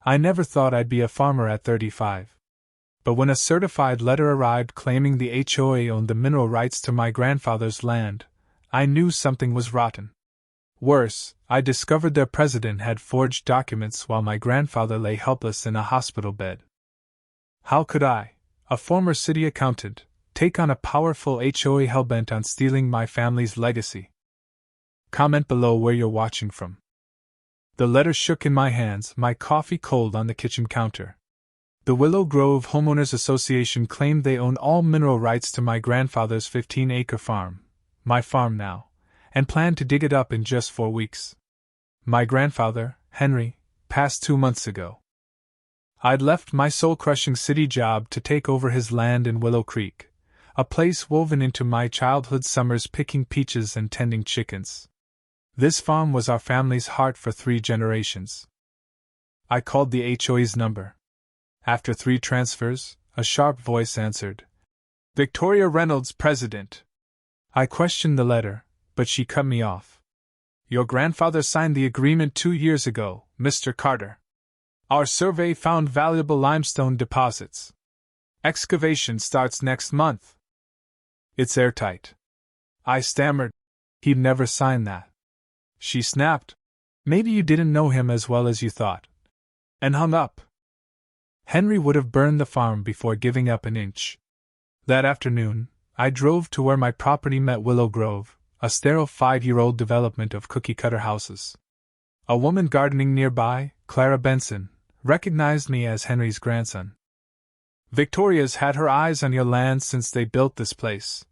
I never thought I'd be a farmer at 35. But when a certified letter arrived claiming the HOA owned the mineral rights to my grandfather's land, I knew something was rotten. Worse, I discovered their president had forged documents while my grandfather lay helpless in a hospital bed. How could I, a former city accountant, take on a powerful HOA hellbent on stealing my family's legacy? Comment below where you're watching from. The letter shook in my hands, my coffee cold on the kitchen counter. The Willow Grove Homeowners Association claimed they owned all mineral rights to my grandfather's 15-acre farm, my farm now, and planned to dig it up in just 4 weeks. My grandfather, Henry, passed 2 months ago. I'd left my soul-crushing city job to take over his land in Willow Creek, a place woven into my childhood summers picking peaches and tending chickens. This farm was our family's heart for 3 generations. I called the HOA's number. After 3 transfers, a sharp voice answered. Victoria Reynolds, President. I questioned the letter, but she cut me off. Your grandfather signed the agreement 2 years ago, Mr. Carter. Our survey found valuable limestone deposits. Excavation starts next month. It's airtight. I stammered. He'd never signed that. She snapped. Maybe you didn't know him as well as you thought. And hung up. Henry would have burned the farm before giving up an inch. That afternoon, I drove to where my property met Willow Grove, a sterile 5-year-old development of cookie-cutter houses. A woman gardening nearby, Clara Benson, recognized me as Henry's grandson. Victoria's had her eyes on your land since they built this place,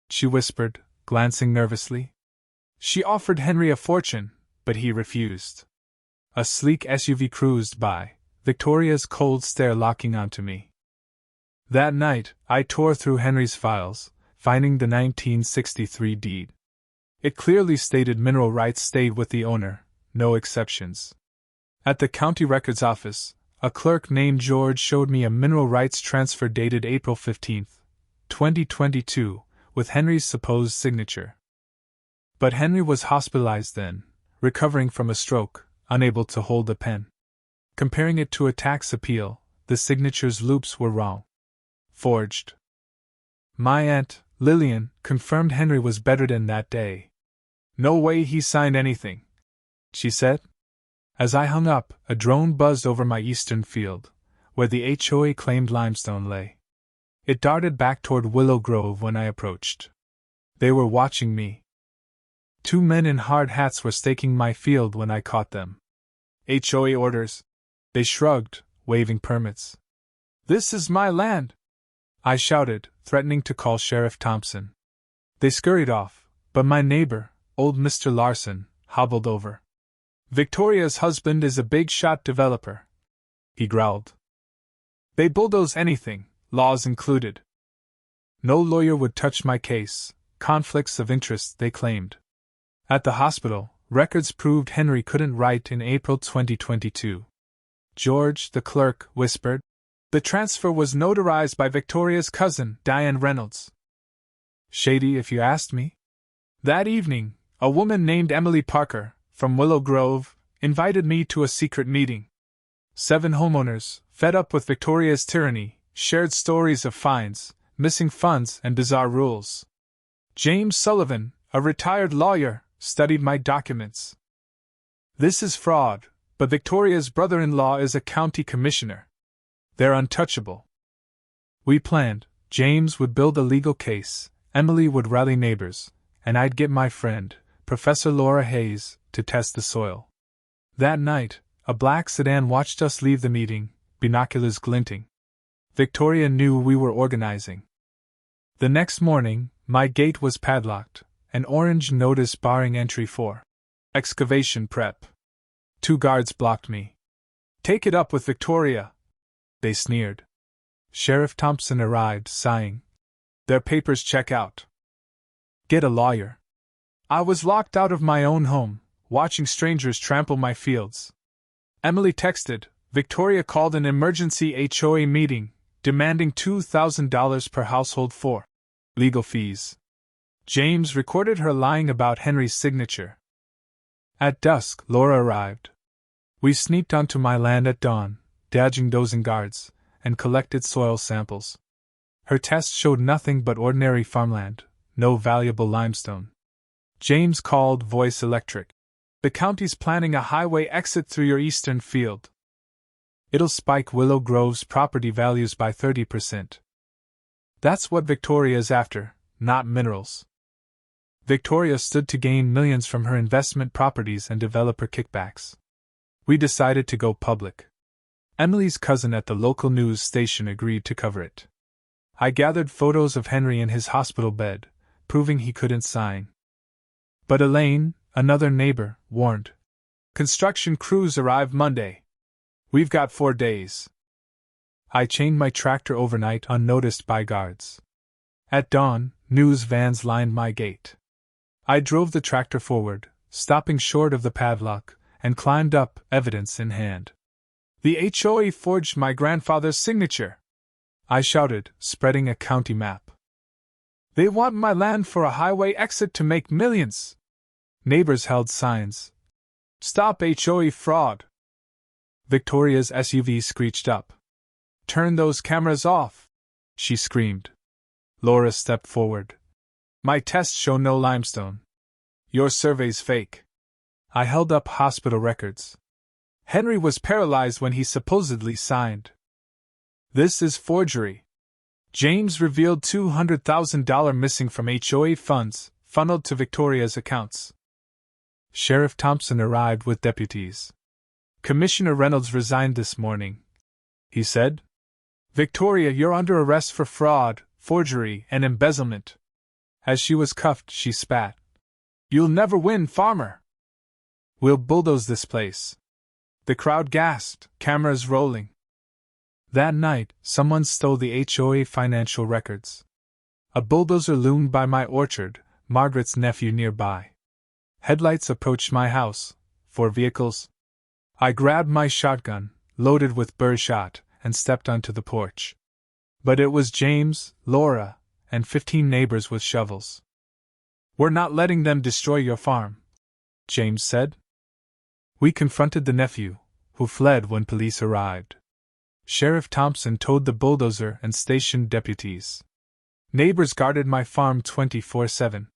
she whispered, glancing nervously. She offered Henry a fortune, but he refused. A sleek SUV cruised by, Victoria's cold stare locking onto me. That night, I tore through Henry's files, finding the 1963 deed. It clearly stated mineral rights stayed with the owner, no exceptions. At the county records office, a clerk named George showed me a mineral rights transfer dated April 15, 2022, with Henry's supposed signature. But Henry was hospitalized then, recovering from a stroke, unable to hold the pen. Comparing it to a tax appeal, the signature's loops were wrong. Forged. My aunt, Lillian, confirmed Henry was bedridden that day. No way he signed anything, she said. As I hung up, a drone buzzed over my eastern field, where the HOA claimed limestone lay. It darted back toward Willow Grove when I approached. They were watching me. 2 men in hard hats were staking my field when I caught them. HOA orders. They shrugged, waving permits. This is my land, I shouted, threatening to call Sheriff Thompson. They scurried off, but my neighbor, old Mr. Larson, hobbled over. Victoria's husband is a big-shot developer, he growled. They bulldoze anything, laws included. No lawyer would touch my case, conflicts of interest, they claimed. At the hospital, records proved Henry couldn't write in April 2022. George, the clerk, whispered. The transfer was notarized by Victoria's cousin, Diane Reynolds. Shady, if you asked me. That evening, a woman named Emily Parker, from Willow Grove, invited me to a secret meeting. 7 homeowners, fed up with Victoria's tyranny, shared stories of fines, missing funds, and bizarre rules. James Sullivan, a retired lawyer, studied my documents. This is fraud, but Victoria's brother-in-law is a county commissioner. They're untouchable. We planned, James would build a legal case, Emily would rally neighbors, and I'd get my friend, Professor Laura Hayes, to test the soil. That night, a black sedan watched us leave the meeting, binoculars glinting. Victoria knew we were organizing. The next morning, my gate was padlocked, an orange notice barring entry for excavation prep. 2 guards blocked me. Take it up with Victoria, they sneered. Sheriff Thompson arrived, sighing. Their papers check out. Get a lawyer. I was locked out of my own home, watching strangers trample my fields. Emily texted. Victoria called an emergency HOA meeting, demanding $2,000 per household for legal fees. James recorded her lying about Henry's signature. At dusk, Laura arrived. We sneaked onto my land at dawn, dodging dozing guards, and collected soil samples. Her tests showed nothing but ordinary farmland, no valuable limestone. James called Voice Electric. The county's planning a highway exit through your eastern field. It'll spike Willow Grove's property values by 30%. That's what Victoria's after, not minerals. Victoria stood to gain millions from her investment properties and developer kickbacks. We decided to go public. Emily's cousin at the local news station agreed to cover it. I gathered photos of Henry in his hospital bed, proving he couldn't sign. But Elaine, another neighbor, warned. Construction crews arrive Monday. We've got 4 days. I chained my tractor overnight unnoticed by guards. At dawn, news vans lined my gate. I drove the tractor forward, stopping short of the padlock, and climbed up, evidence in hand. The HOA forged my grandfather's signature, I shouted, spreading a county map. They want my land for a highway exit to make millions. Neighbors held signs. Stop HOA fraud. Victoria's SUV screeched up. Turn those cameras off, she screamed. Laura stepped forward. My tests show no limestone. Your survey's fake. I held up hospital records. Henry was paralyzed when he supposedly signed. This is forgery. James revealed $200,000 missing from HOA funds, funneled to Victoria's accounts. Sheriff Thompson arrived with deputies. Commissioner Reynolds resigned this morning, he said. Victoria, you're under arrest for fraud, forgery, and embezzlement. As she was cuffed, she spat. You'll never win, farmer. We'll bulldoze this place. The crowd gasped, cameras rolling. That night, someone stole the HOA financial records. A bulldozer loomed by my orchard, Margaret's nephew nearby. Headlights approached my house, 4 vehicles. I grabbed my shotgun, loaded with birdshot, and stepped onto the porch. But it was James, Laura, and 15 neighbors with shovels. We're not letting them destroy your farm, James said. We confronted the nephew, who fled when police arrived. Sheriff Thompson towed the bulldozer and stationed deputies. Neighbors guarded my farm 24/7.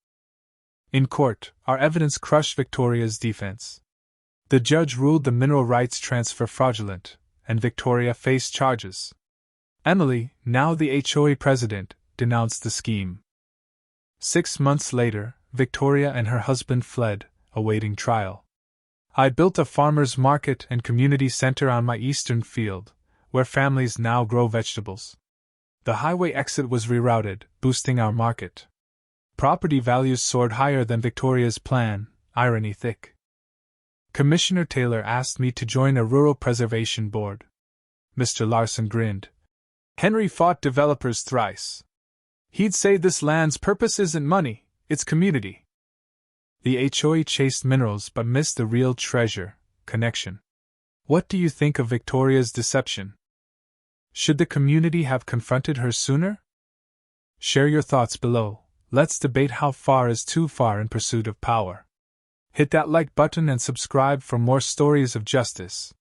In court, our evidence crushed Victoria's defense. The judge ruled the mineral rights transfer fraudulent, and Victoria faced charges. Emily, now the HOA president, denounced the scheme. 6 months later, Victoria and her husband fled, awaiting trial. I built a farmer's market and community center on my eastern field, where families now grow vegetables. The highway exit was rerouted, boosting our market. Property values soared higher than Victoria's plan, irony thick. Commissioner Taylor asked me to join a rural preservation board. Mr. Larson grinned. Henry fought developers thrice. He'd say this land's purpose isn't money, it's community. The HOA chased minerals but missed the real treasure, connection. What do you think of Victoria's deception? Should the community have confronted her sooner? Share your thoughts below. Let's debate how far is too far in pursuit of power. Hit that like button and subscribe for more stories of justice.